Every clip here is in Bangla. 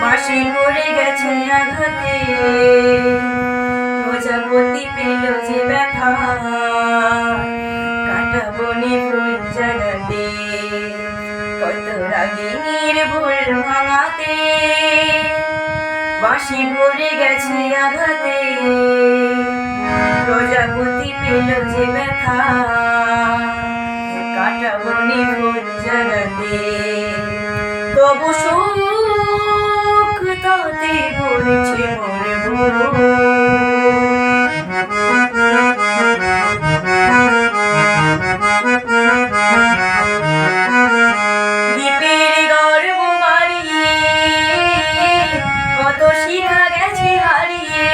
বাঁশি পড়ে গেছে আঘাতে, প্রজাপতি পেল যে ব্যথা, কাঁটা বনে ফুল জাগাতে। কত রাগিনীর ভুল ভাঙাতে, বাঁশি পড়ে গেছে আঘাতে, প্রজাপতি পেল যে ব্যথা, কাঁটা বনে ফুল জাগাতে। তবু সুখ তাতে ভরেছে মোর দ্বীপের গর্ব মারিয়ে কত শিখা গেছে হারিয়ে।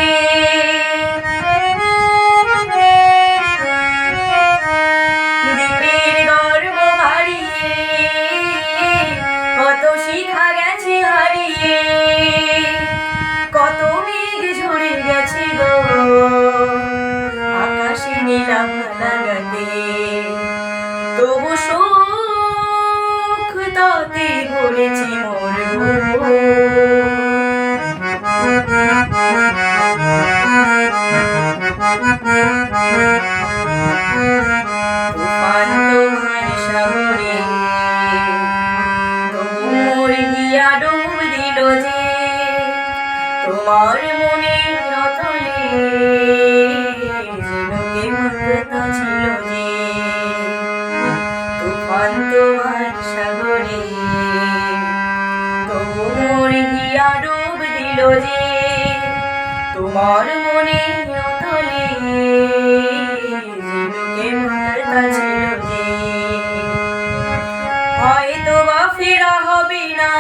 দ্বীপের গর্ব মারিয়ে কত শিখা গেছে হারিয়ে। কত মেঘ ঝরে গেছে গো আকাশে নীলাভ লাগাতে। তবু সুখ তাতে ভরেছে মোর তুফান তোমার সাগরে, তবু মোর হিয়া ডুব দিল যে, তোমার মনের অতলে ঝিনুকে মুক্তা ছিল যে। তুফান তোমার সাগরে, তবু মোর হিয়া ডুব দিল যে, তোমার মনের অতলে ঝিনুকে মুক্তা ছিল যে। হয়তো বা ফেরা হবে না,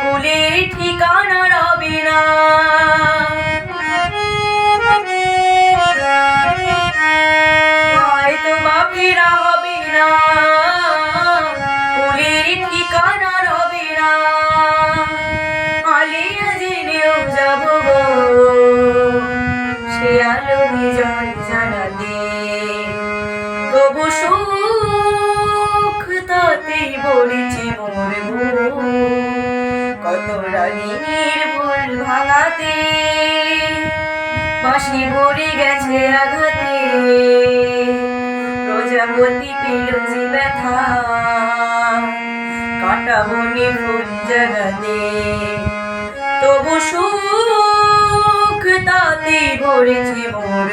কুলের ঠিকানা রবে না। হয়তো বা ফেরা হবে না, কুলের ঠিকানা রবে না। আলিয়া জেনেও যাব গো সে আলো বিজয় জানাতে। তবু সুখ তাতে ভরেছে মোর কত রাগিনীর ভুল ভাঙাতে, বাঁশি ভরে গেছে আঘাতে, প্রজাপতি পেল যে ব্যথা, কাঁটা বনে ফুল জাগাতে। তবু সুখ তাতে ভরেছে মোর